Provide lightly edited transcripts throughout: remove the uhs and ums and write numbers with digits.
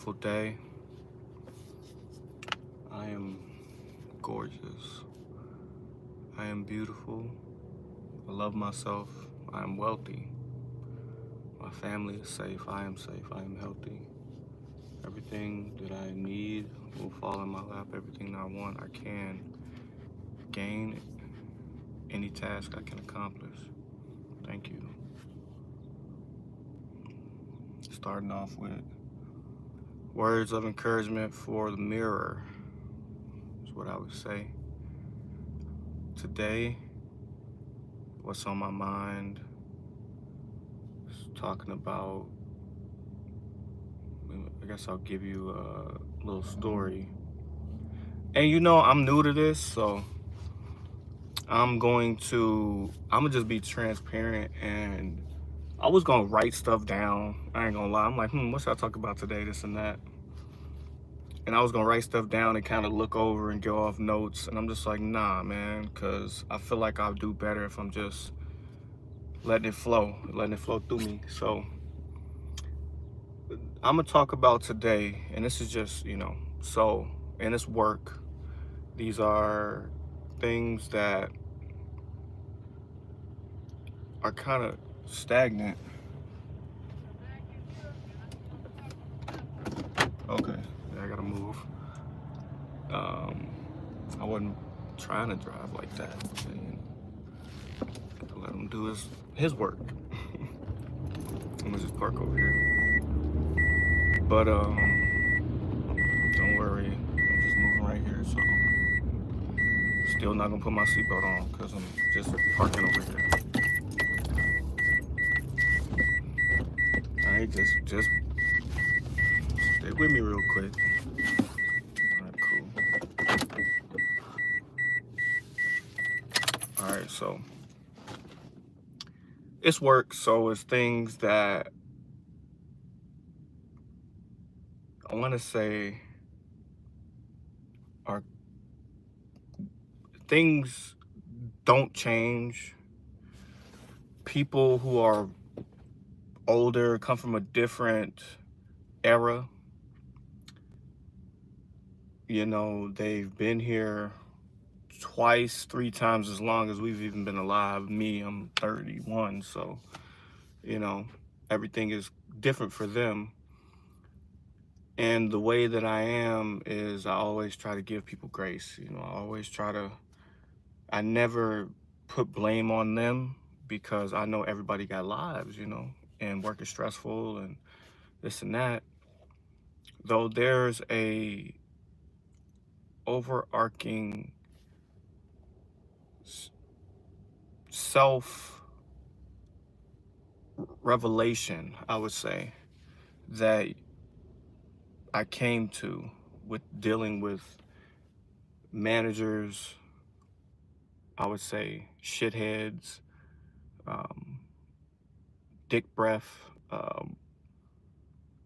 Beautiful day. I am gorgeous. I am beautiful. I love myself. I am wealthy. My family is safe. I am safe. I am healthy. Everything that I need will fall in my lap. Everything I want, I can gain. Any task I can accomplish. Thank you. Starting off with words of encouragement for the mirror is what I would say. Today, what's on my mind is talking about, I guess I'll give you a little story. And I'm new to this, so I'm gonna just be transparent, and I was gonna write stuff down. I ain't gonna lie. I'm like, what should I talk about today? This and that. And I was gonna write stuff down and kind of look over and go off notes. And I'm just like, nah, man, because I feel like I'll do better if I'm just letting it flow through me. So I'm gonna talk about today, and this is just, so, and it's work. These are things that are kind of stagnant. Okay, yeah, I gotta move. Um, I wasn't trying to drive like that. And let him do his work. I'm gonna just park over here. But don't worry, I'm just moving right here. So still not gonna put my seatbelt on because I'm just parking over here. All right, just stay with me real quick. All right, cool. All right, so it's work, so it's things that I want to say are things don't change. People who are older come from a different era. They've been here twice, three times as long as we've even been alive. Me, I'm 31, so you know everything is different for them. And the way that I am is I always try to give people grace. I never put blame on them because I know everybody got lives, and work is stressful and this and that. Though there's a overarching self revelation, I would say, that I came to with dealing with managers, I would say shitheads, um, dick breath,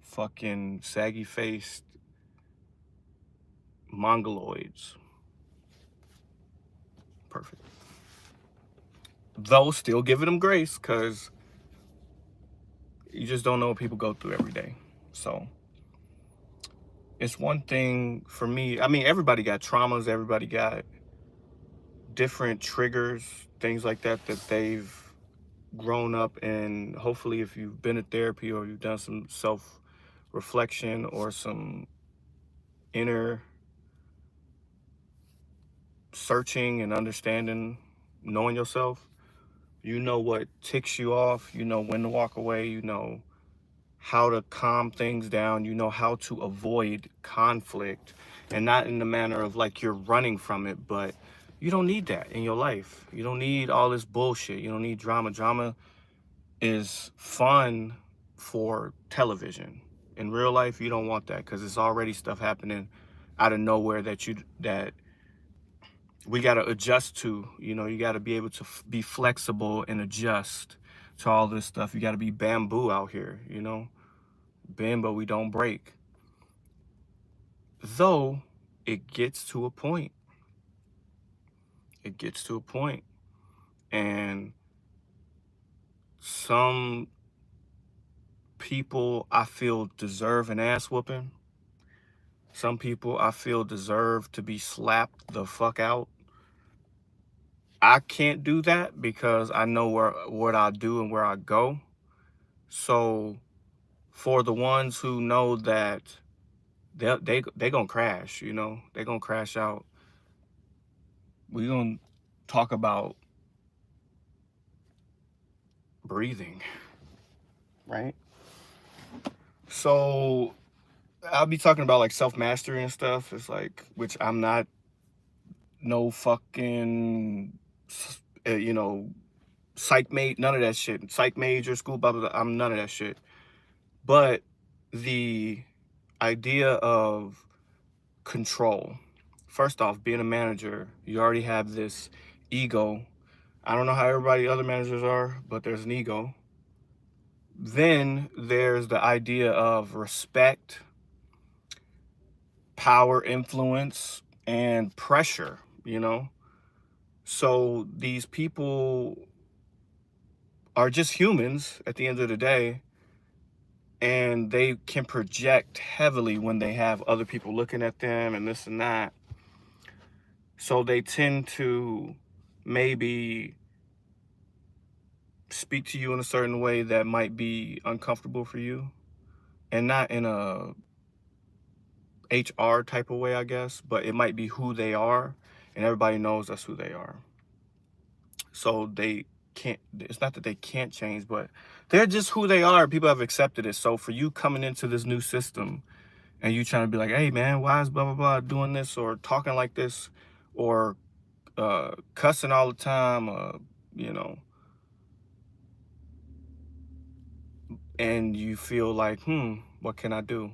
fucking saggy faced mongoloids. Perfect. Though still giving them grace because you just don't know what people go through every day. So it's one thing for me. I mean, everybody got traumas, everybody got different triggers, things like that they've grown up, and hopefully if you've been in therapy or you've done some self reflection or some inner searching and understanding, knowing yourself, you know what ticks you off, you know when to walk away, you know how to calm things down, you know how to avoid conflict, and not in the manner of like you're running from it, but you don't need that in your life. You don't need all this bullshit. You don't need drama. Drama is fun for television. In real life, you don't want that because it's already stuff happening out of nowhere that we got to adjust to. You got to be able to be flexible and adjust to all this stuff. You got to be bamboo out here, bend but we don't break. Though it gets to a point. It gets to a point, and some people I feel deserve an ass whooping. Some people I feel deserve to be slapped the fuck out. I can't do that because I know what I do and where I go. So for the ones who know that they gonna crash, you know, they gonna crash out. We gonna talk about breathing, right? So I'll be talking about like self-mastery and stuff. It's like, which I'm not no fucking, you know, psych mate, none of that shit. Psych major, school, blah, blah, blah. I'm none of that shit. But the idea of control, first off, being a manager, you already have this ego. I don't know how everybody other managers are, but there's an ego. Then there's the idea of respect, power, influence, and pressure, you know? So these people are just humans at the end of the day, and they can project heavily when they have other people looking at them and this and that. So they tend to maybe speak to you in a certain way that might be uncomfortable for you, and not in a HR type of way, I guess, but it might be who they are, and everybody knows that's who they are. So they can't, it's not that they can't change, but they're just who they are. People have accepted it. So for you coming into this new system and you trying to be like, hey man, why is blah blah blah doing this or talking like this or cussing all the time, you know, and you feel like, what can I do?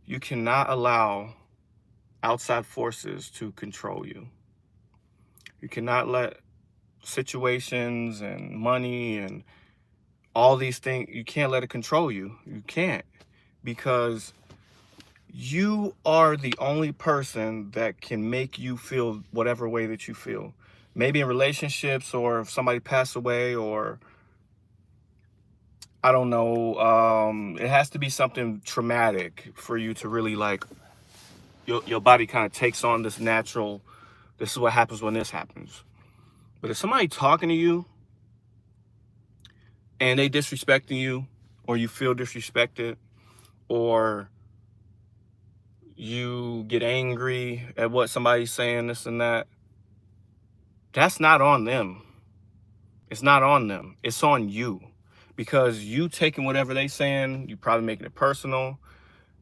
You cannot allow outside forces to control you. You cannot let situations and money and all these things, you can't let it control you. You can't, because you are the only person that can make you feel whatever way that you feel. Maybe in relationships, or if somebody passed away, or I don't know, it has to be something traumatic for you to really like, your body kind of takes on this natural, this is what happens when this happens. But if somebody talking to you and they disrespecting you, or you feel disrespected, or you get angry at what somebody's saying, this and that, that's not on them. It's not on them. It's on you. Because you taking whatever they saying, you probably making it personal.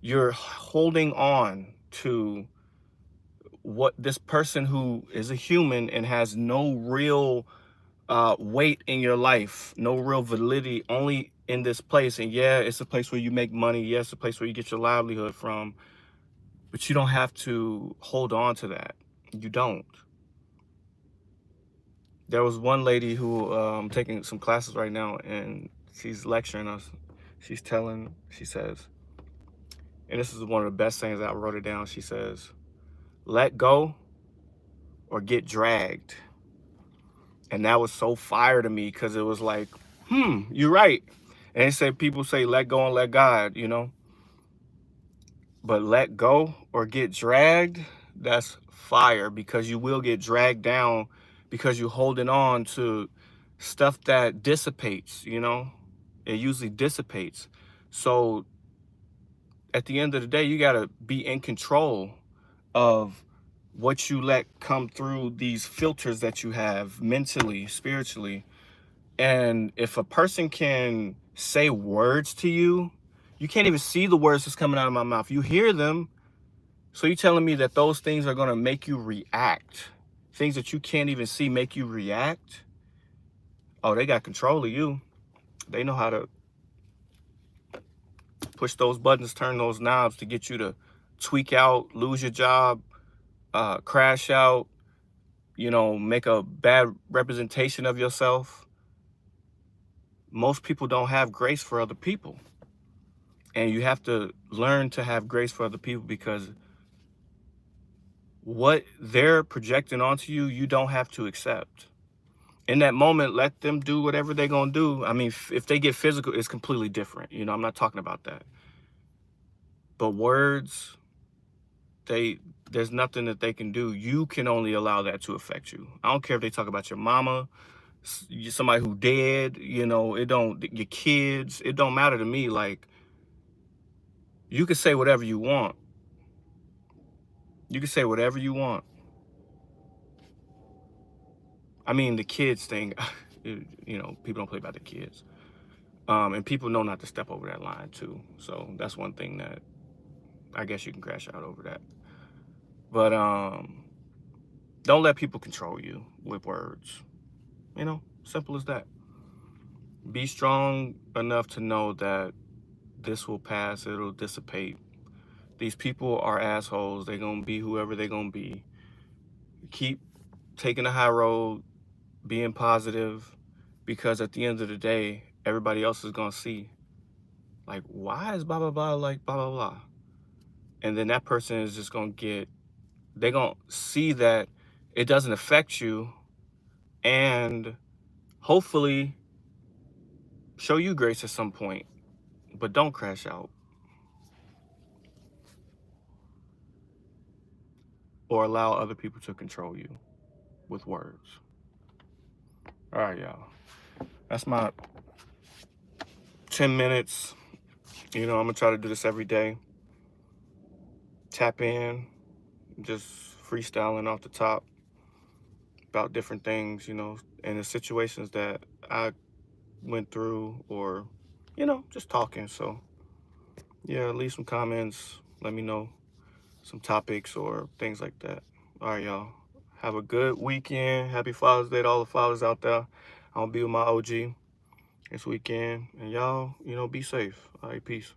You're holding on to what this person who is a human and has no real weight in your life, no real validity, only in this place. And yeah, it's a place where you make money. Yeah, it's a place where you get your livelihood from. But you don't have to hold on to that. You don't. There was one lady who taking some classes right now, and she's lecturing us. She says, and this is one of the best things, I wrote it down. She says, let go or get dragged. And that was so fire to me, because it was like, you're right. And they say, people say, let go and let God, you know. But let go or get dragged, that's fire, because you will get dragged down because you're holding on to stuff that dissipates, you know. It usually dissipates. So at the end of the day, you got to be in control of what you let come through these filters that you have mentally, spiritually. And if a person can say words to you, you can't even see the words that's coming out of my mouth. You hear them. So you're telling me that those things are going to make you react? Things that you can't even see make you react? Oh, they got control of you. They know how to push those buttons, turn those knobs to get you to tweak out, lose your job, crash out, you know, make a bad representation of yourself. Most people don't have grace for other people. And you have to learn to have grace for other people, because what they're projecting onto you, you don't have to accept. In that moment, let them do whatever they're going to do. I mean, if they get physical, it's completely different. You know, I'm not talking about that. But words, there's nothing that they can do. You can only allow that to affect you. I don't care if they talk about your mama, somebody who dead, you know, your kids, it don't matter to me. Like, you can say whatever you want. You can say whatever you want. I mean, the kids thing, you know, people don't play about the kids. And people know not to step over that line too. So that's one thing that I guess you can crash out over that. But don't let people control you with words. You know, simple as that. Be strong enough to know that this will pass, it'll dissipate. These people are assholes. They're gonna be whoever they're gonna be. Keep taking the high road, being positive, because at the end of the day, everybody else is gonna see, like, why is blah blah blah like blah blah blah. And then that person is just gonna they're gonna see that it doesn't affect you, and hopefully show you grace at some point. But don't crash out or allow other people to control you with words. All right, y'all. That's my 10 minutes. You know, I'm gonna try to do this every day. Tap in, just freestyling off the top about different things, you know, and the situations that I went through, or, you know, just talking. So yeah, leave some comments, let me know some topics or things like that. All right, y'all. Have a good weekend. Happy Father's Day to all the fathers out there. I'm gonna be with my OG this weekend. And y'all, you know, be safe. All right, peace.